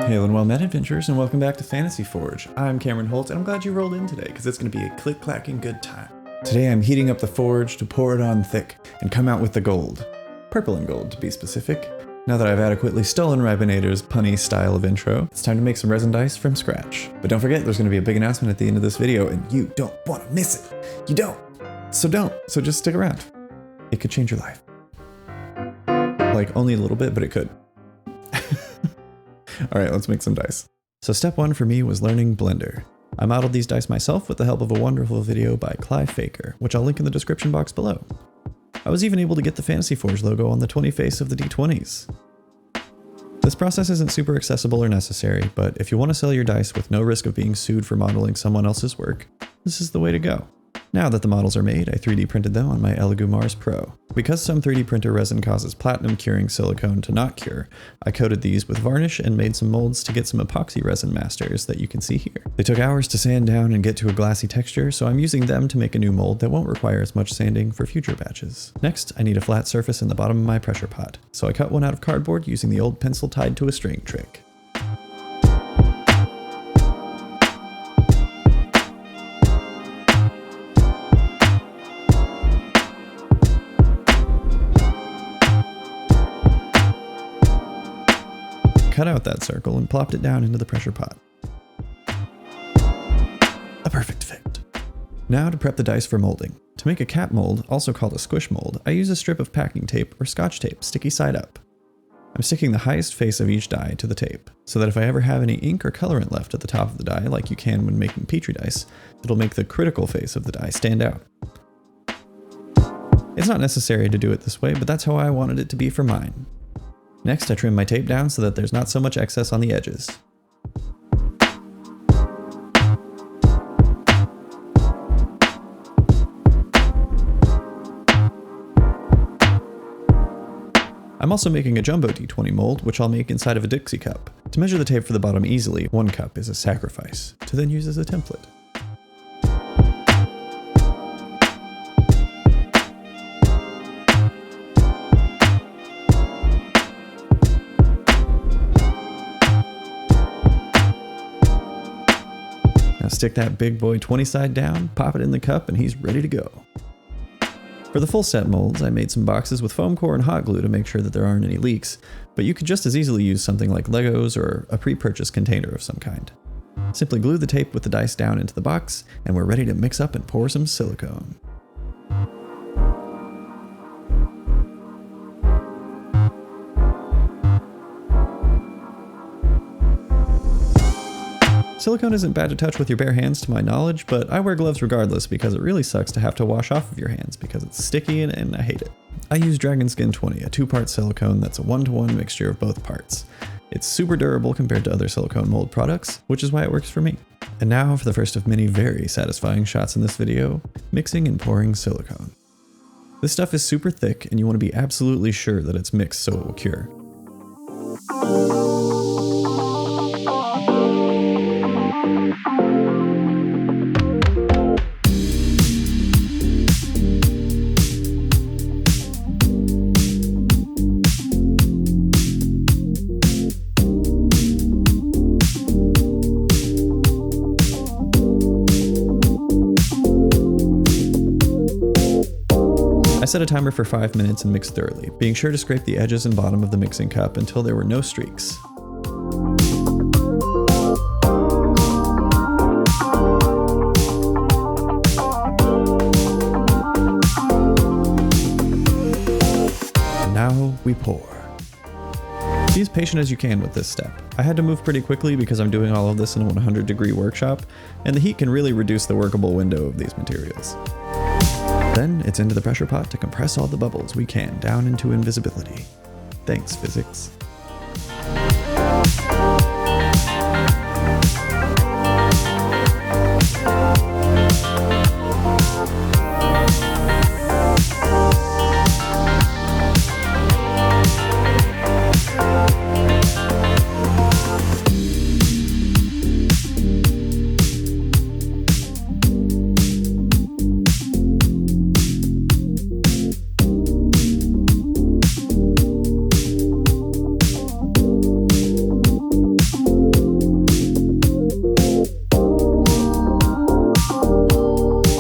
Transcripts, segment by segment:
Hail and well-met adventurers, and welcome back to Fantasy Forge. I'm Cameron Holt, and I'm glad you rolled in today, because it's going to be a click-clacking good time. Today I'm heating up the forge to pour it on thick, and come out with the gold. Purple and gold, to be specific. Now that I've adequately stolen Ribinator's punny style of intro, it's time to make some resin dice from scratch. But don't forget, there's going to be a big announcement at the end of this video, and you don't want to miss it. You don't. So just stick around. It could change your life. Like, only a little bit, but it could. Alright, let's make some dice. So step one for me was learning Blender. I modeled these dice myself with the help of a wonderful video by Cly Faker, which I'll link in the description box below. I was even able to get the Fantasy Forge logo on the 20 face of the D20s. This process isn't super accessible or necessary, but if you want to sell your dice with no risk of being sued for modeling someone else's work, this is the way to go. Now that the models are made, I 3D printed them on my Elegoo Mars Pro. Because some 3D printer resin causes platinum curing silicone to not cure, I coated these with varnish and made some molds to get some epoxy resin masters that you can see here. They took hours to sand down and get to a glassy texture, so I'm using them to make a new mold that won't require as much sanding for future batches. Next, I need a flat surface in the bottom of my pressure pot, so I cut one out of cardboard using the old pencil tied to a string trick. Cut out that circle and plopped it down into the pressure pot. A perfect fit. Now to prep the dice for molding. To make a cap mold, also called a squish mold, I use a strip of packing tape or scotch tape sticky side up. I'm sticking the highest face of each die to the tape, so that if I ever have any ink or colorant left at the top of the die, like you can when making Petri dice, it'll make the critical face of the die stand out. It's not necessary to do it this way, but that's how I wanted it to be for mine. Next, I trim my tape down so that there's not so much excess on the edges. I'm also making a jumbo D20 mold, which I'll make inside of a Dixie cup. To measure the tape for the bottom easily, 1 cup is a sacrifice, to then use as a template. Stick that big boy 20 side down, pop it in the cup, and he's ready to go. For the full set molds, I made some boxes with foam core and hot glue to make sure that there aren't any leaks, but you could just as easily use something like Legos or a pre-purchased container of some kind. Simply glue the tape with the dice down into the box, and we're ready to mix up and pour some silicone. Silicone isn't bad to touch with your bare hands to my knowledge, but I wear gloves regardless because it really sucks to have to wash off of your hands because it's sticky and I hate it. I use Dragon Skin 20, a 2-part silicone that's a 1-to-1 mixture of both parts. It's super durable compared to other silicone mold products, which is why it works for me. And now for the first of many very satisfying shots in this video, mixing and pouring silicone. This stuff is super thick and you want to be absolutely sure that it's mixed so it will cure. I set a timer for 5 minutes and mixed thoroughly, being sure to scrape the edges and bottom of the mixing cup until there were no streaks. And now we pour. Be as patient as you can with this step. I had to move pretty quickly because I'm doing all of this in a 100-degree workshop, and the heat can really reduce the workable window of these materials. Then it's into the pressure pot to compress all the bubbles we can down into invisibility. Thanks, physics.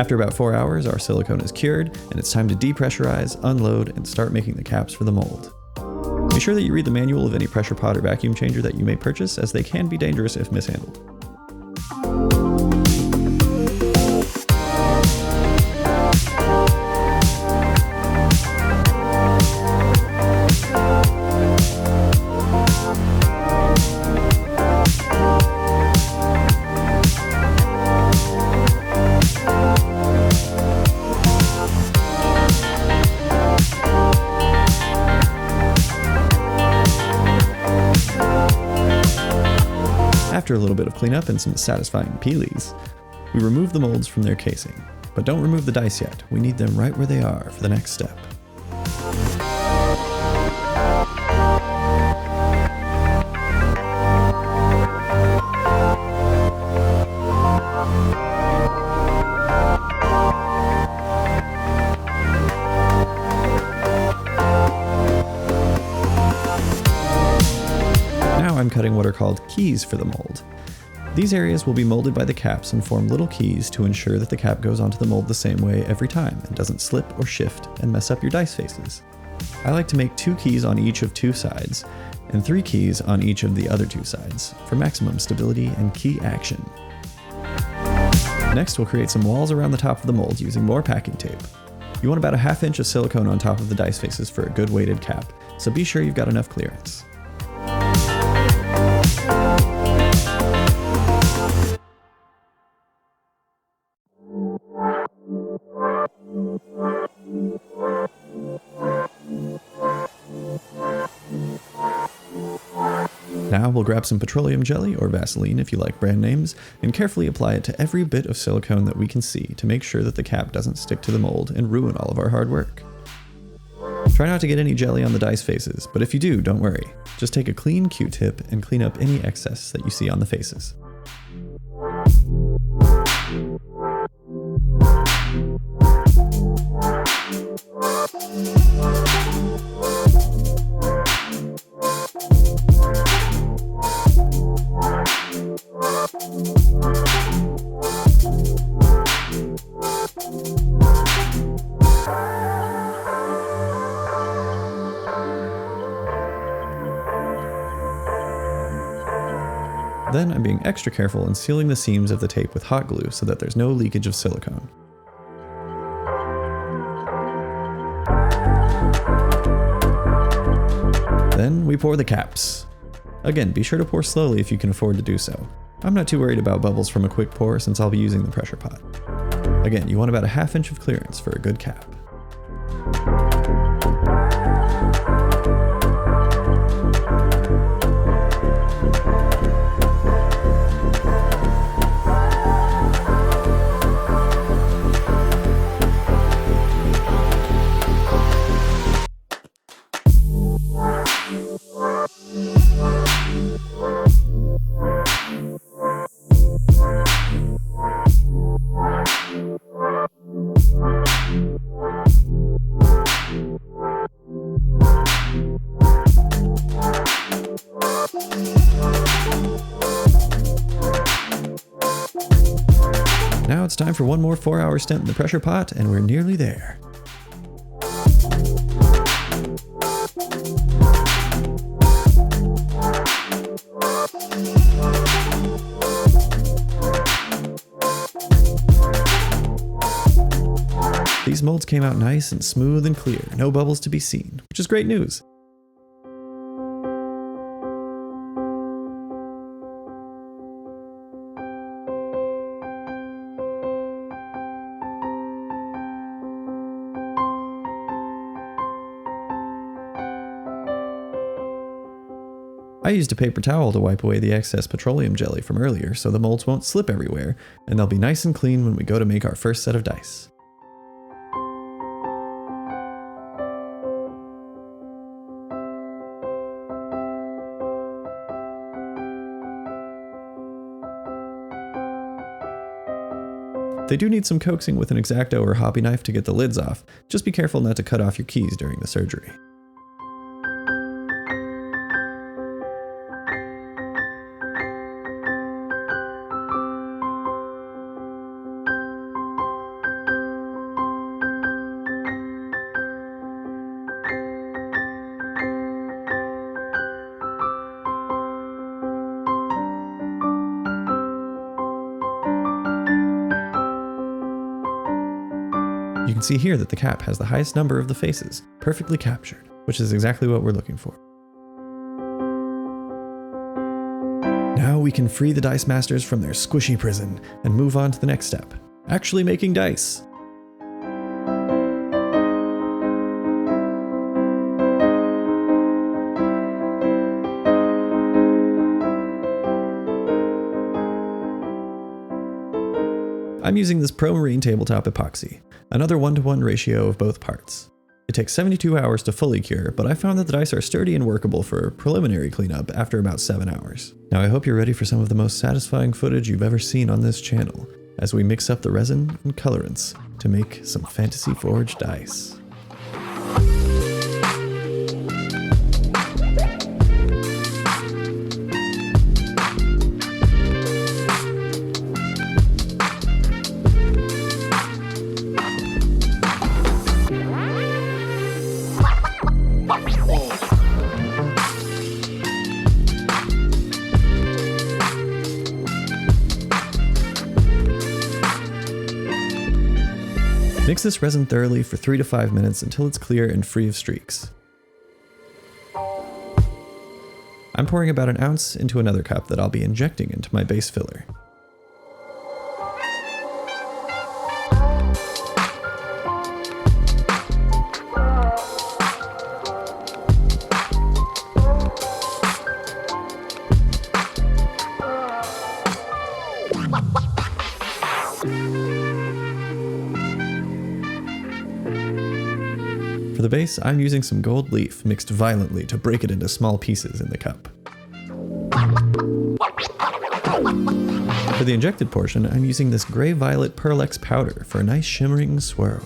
After about 4 hours, our silicone is cured, and it's time to depressurize, unload, and start making the caps for the mold. Be sure that you read the manual of any pressure pot or vacuum changer that you may purchase, as they can be dangerous if mishandled. After a little bit of cleanup and some satisfying peelies, we remove the molds from their casing. But don't remove the dice yet, we need them right where they are for the next step. Now I'm cutting what are called keys for the mold. These areas will be molded by the caps and form little keys to ensure that the cap goes onto the mold the same way every time and doesn't slip or shift and mess up your dice faces. I like to make 2 keys on each of 2 sides and 3 keys on each of the other 2 sides for maximum stability and key action. Next, we'll create some walls around the top of the mold using more packing tape. You want about a ½ inch of silicone on top of the dice faces for a good weighted cap, so be sure you've got enough clearance. Now we'll grab some petroleum jelly, or Vaseline if you like brand names, and carefully apply it to every bit of silicone that we can see to make sure that the cap doesn't stick to the mold and ruin all of our hard work. Try not to get any jelly on the dice faces, but if you do, don't worry. Just take a clean Q-tip and clean up any excess that you see on the faces. Then I'm being extra careful in sealing the seams of the tape with hot glue so that there's no leakage of silicone. Then we pour the caps. Again, be sure to pour slowly if you can afford to do so. I'm not too worried about bubbles from a quick pour since I'll be using the pressure pot. Again, you want about a ½ inch of clearance for a good cap. Now it's time for one more 4-hour stint in the pressure pot, and we're nearly there. These molds came out nice and smooth and clear, no bubbles to be seen, which is great news. I used a paper towel to wipe away the excess petroleum jelly from earlier so the molds won't slip everywhere, and they'll be nice and clean when we go to make our first set of dice. They do need some coaxing with an X-Acto or hobby knife to get the lids off. Just be careful not to cut off your keys during the surgery. You can see here that the cap has the highest number of the faces, perfectly captured, which is exactly what we're looking for. Now we can free the dice masters from their squishy prison and move on to the next step, actually making dice. I'm using this Pro Marine tabletop epoxy, another 1-to-1 ratio of both parts. It takes 72 hours to fully cure, but I found that the dice are sturdy and workable for a preliminary cleanup after about 7 hours. Now I hope you're ready for some of the most satisfying footage you've ever seen on this channel, as we mix up the resin and colorants to make some Fantasy Forge dice. Mix this resin thoroughly for 3 to 5 minutes until it's clear and free of streaks. I'm pouring about an ounce into another cup that I'll be injecting into my base filler. For the base, I'm using some gold leaf mixed violently to break it into small pieces in the cup. For the injected portion, I'm using this gray-violet Pearl-X powder for a nice shimmering swirl.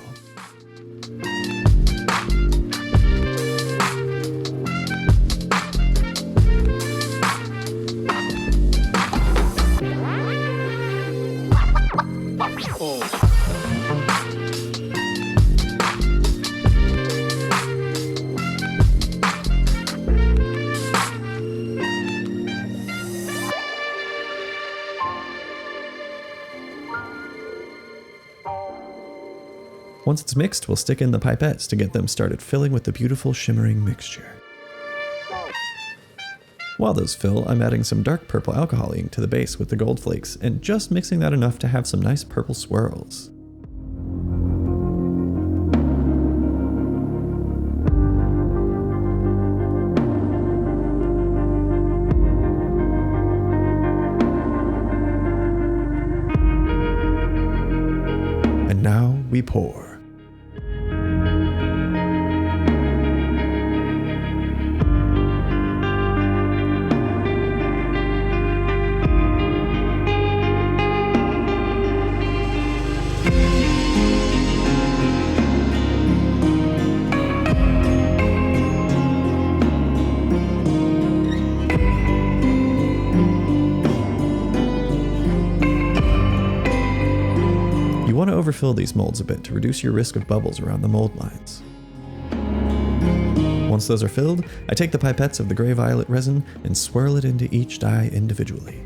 Once it's mixed, we'll stick in the pipettes to get them started filling with the beautiful shimmering mixture. While those fill, I'm adding some dark purple alcohol ink to the base with the gold flakes and just mixing that enough to have some nice purple swirls. And now we pour. You want to overfill these molds a bit to reduce your risk of bubbles around the mold lines. Once those are filled, I take the pipettes of the gray-violet resin and swirl it into each die individually.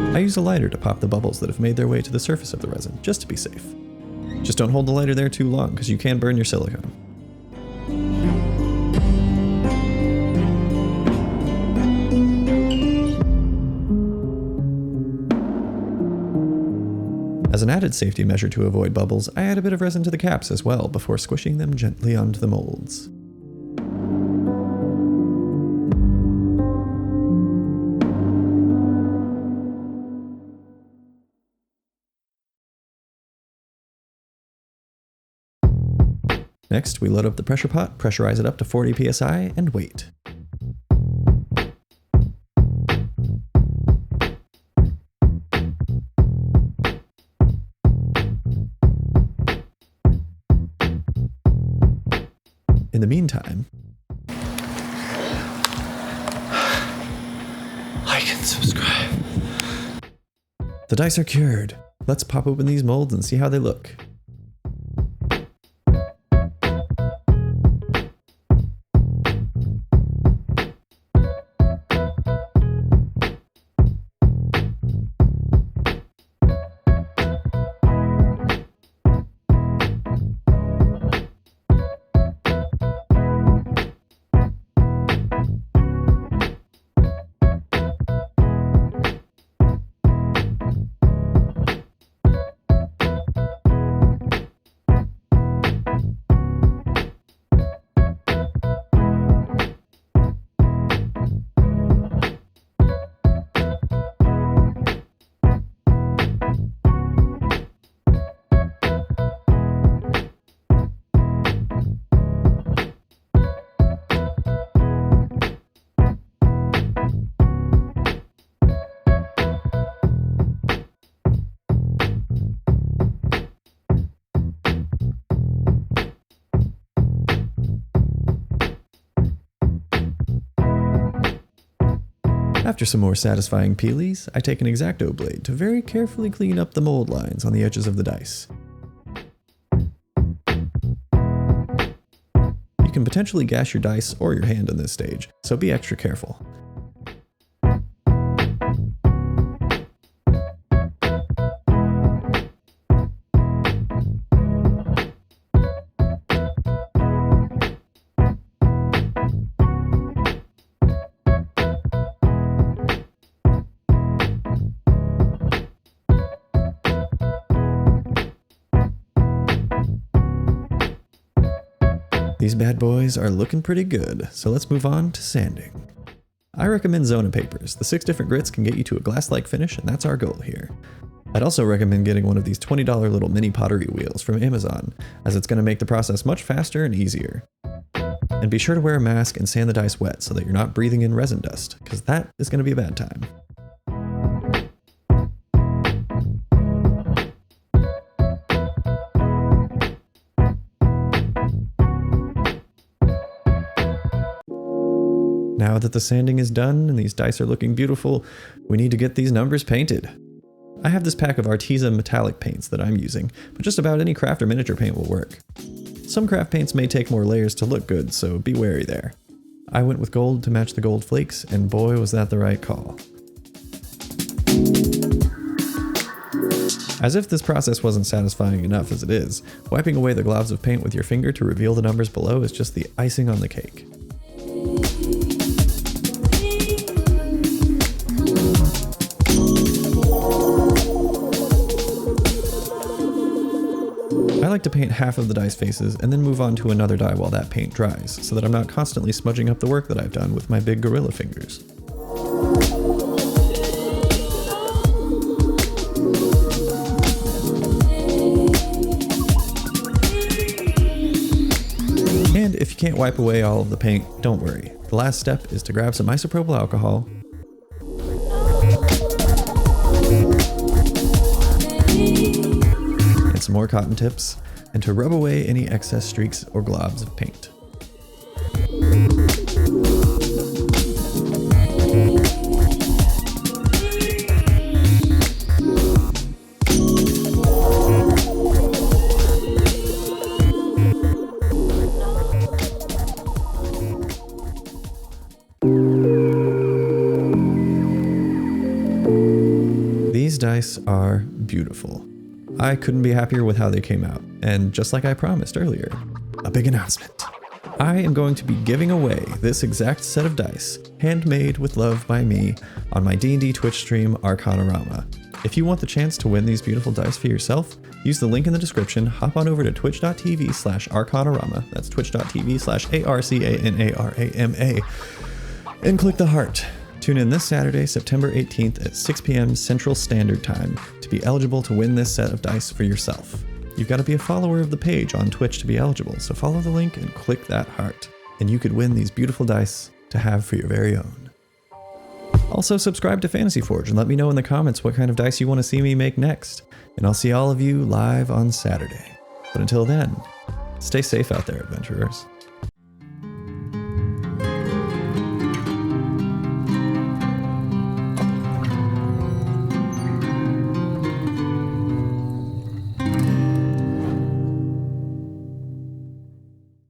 I use a lighter to pop the bubbles that have made their way to the surface of the resin, just to be safe. Just don't hold the lighter there too long, because you can burn your silicone. As an added safety measure to avoid bubbles, I add a bit of resin to the caps as well before squishing them gently onto the molds. Next, we load up the pressure pot, pressurize it up to 40 psi, and wait. In the meantime, like and subscribe. The dice are cured. Let's pop open these molds and see how they look. After some more satisfying peelies, I take an X-Acto blade to very carefully clean up the mold lines on the edges of the dice. You can potentially gash your dice or your hand in this stage, so be extra careful. These bad boys are looking pretty good, so let's move on to sanding. I recommend Zona papers. The 6 different grits can get you to a glass-like finish, and that's our goal here. I'd also recommend getting one of these $20 little mini pottery wheels from Amazon, as it's going to make the process much faster and easier. And be sure to wear a mask and sand the dice wet so that you're not breathing in resin dust, because that is going to be a bad time. Now that the sanding is done and these dice are looking beautiful, we need to get these numbers painted. I have this pack of Arteza metallic paints that I'm using, but just about any craft or miniature paint will work. Some craft paints may take more layers to look good, so be wary there. I went with gold to match the gold flakes, and boy was that the right call. As if this process wasn't satisfying enough as it is, wiping away the globs of paint with your finger to reveal the numbers below is just the icing on the cake. I like to paint half of the dice faces and then move on to another die while that paint dries, so that I'm not constantly smudging up the work that I've done with my big gorilla fingers. And if you can't wipe away all of the paint, don't worry. The last step is to grab some isopropyl alcohol, and some more cotton tips, and to rub away any excess streaks or globs of paint. These dice are beautiful. I couldn't be happier with how they came out, and just like I promised earlier, a big announcement. I am going to be giving away this exact set of dice, handmade with love by me, on my D&D Twitch stream, Arcanorama. If you want the chance to win these beautiful dice for yourself, use the link in the description, hop on over to twitch.tv/Arcanorama, that's twitch.tv/ARCANARAMA, and click the heart. Tune in this Saturday, September 18th at 6 p.m. Central Standard Time to be eligible to win this set of dice for yourself. You've got to be a follower of the page on Twitch to be eligible, so follow the link and click that heart, and you could win these beautiful dice to have for your very own. Also, subscribe to Fantasy Forge and let me know in the comments what kind of dice you want to see me make next, and I'll see all of you live on Saturday. But until then, stay safe out there, adventurers.